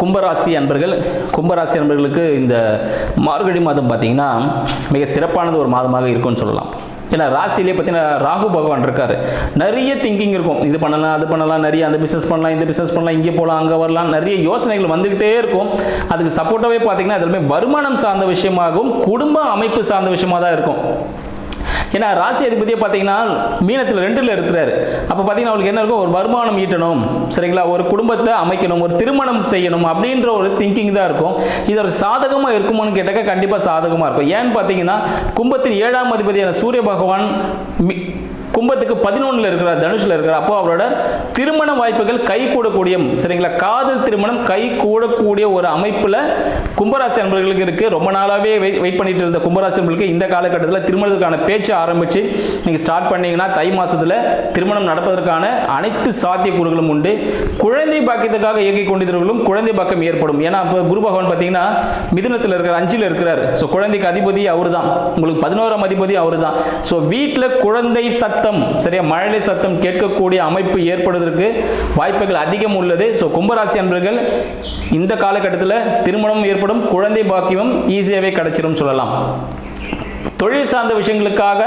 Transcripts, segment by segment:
கும்பராசி அன்பர்களுக்கு இந்த மார்கழி மாதம் பார்த்தீங்கன்னா மிக சிறப்பானது ஒரு மாதமாக இருக்கும்னு சொல்லலாம். ஏன்னா ராசியிலே பார்த்தீங்கன்னா ராகு பகவான் இருக்காரு. நிறைய திங்கிங் இருக்கும். இது பண்ணலாம், அது பண்ணலாம், நிறைய அந்த பிஸ்னஸ் பண்ணலாம், இந்த பிஸ்னஸ் பண்ணலாம், இங்கே போகலாம், அங்கே வரலாம், நிறைய யோசனைகள் வந்துக்கிட்டே இருக்கும். அதுக்கு சப்போர்ட்டாகவே பார்த்தீங்கன்னா அதுலேயுமே வருமானம் சார்ந்த விஷயமாகவும் குடும்ப அமைப்பு சார்ந்த விஷயமாக தான் இருக்கும். ஏன்னா ராசி அதிபதியை பார்த்தீங்கன்னா மீனத்தில் 2ல் இருக்கிறாரு. அப்போ பார்த்தீங்கன்னா அவங்களுக்கு என்ன இருக்கும், ஒரு வருமானம் ஈட்டணும், சரிங்களா, ஒரு குடும்பத்தை அமைக்கணும், ஒரு திருமணம் செய்யணும் அப்படின்ற ஒரு திங்கிங் தான் இருக்கும். இது ஒரு சாதகமாக இருக்குமோன்னு கேட்டாக்க கண்டிப்பாக சாதகமாக இருக்கும். ஏன்னு பார்த்தீங்கன்னா கும்பத்தின் 7ஆம் அதிபதியான சூரிய பகவான் கும்பத்துக்கு 11ல் இருக்கிறார், தனுஷில் இருக்கிறார். அப்போ அவரோட திருமண வாய்ப்புகள் கை கூடக்கூடிய, சரிங்களா, காதல் திருமணம் கை கூடக்கூடிய ஒரு அமைப்பில் கும்பராசி அன்பர்களுக்கு இருக்கு. ரொம்ப நாளாகவே வெயிட் பண்ணிட்டு இருந்த கும்பராசி அன்பர்களுக்கு இந்த காலகட்டத்தில் திருமணத்துக்கான பேச்சு ஆரம்பிச்சு நீங்கள் ஸ்டார்ட் பண்ணீங்கன்னா தை மாசத்தில் திருமணம் நடப்பதற்கான அனைத்து சாத்தியக்கூறுகளும் உண்டு. குழந்தை பாக்கியத்துக்காக இயக்கிக் கொண்டிருக்கிறவர்களும் குழந்தை பாக்கியம் ஏற்படும். ஏன்னா இப்போ குரு பகவான் பார்த்தீங்கன்னா மிதுனத்தில் இருக்கிற 5ல் இருக்கிறார். ஸோ குழந்தைக்கு அதிபதி அவர் தான், உங்களுக்கு 11ஆம் அதிபதி அவர் தான். ஸோ வீட்டில் குழந்தை சத்தம், சரியா, மழலை சத்தம் கேட்கக்கூடிய அமைப்பு ஏற்படுவதற்கு வாய்ப்புகள் அதிகம் உள்ளது. ஸோ கும்பராசி அன்பர்கள் இந்த காலகட்டத்தில் திருமணம் ஏற்படும், குழந்தை பாக்கியம் ஈஸியாகவே கிடைச்சிடும் சொல்லலாம். தொழில் சார்ந்த விஷயங்களுக்காக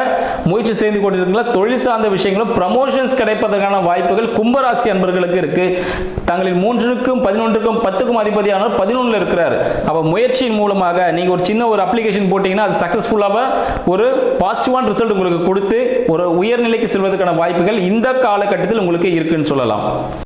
முயற்சி செய்து கொண்டிருக்கிற தொழில் சார்ந்த விஷயங்களும் ப்ரமோஷன்ஸ் கிடைப்பதற்கான வாய்ப்புகள் கும்பராசி அன்பர்களுக்கு இருக்கு. தங்களின் 3க்கும் 11க்கும் 10க்கும் அதிபதியானவர் 11ல் இருக்கிறார். அப்போ முயற்சியின் மூலமாக நீங்கள் ஒரு சின்ன ஒரு அப்ளிகேஷன் போட்டீங்கன்னா அது சக்ஸஸ்ஃபுல்லாக ஒரு பாசிட்டிவான ரிசல்ட் உங்களுக்கு கொடுத்து ஒரு உயர்நிலைக்கு செல்வதற்கான வாய்ப்புகள் இந்த காலகட்டத்தில் உங்களுக்கு இருக்குன்னு சொல்லலாம்.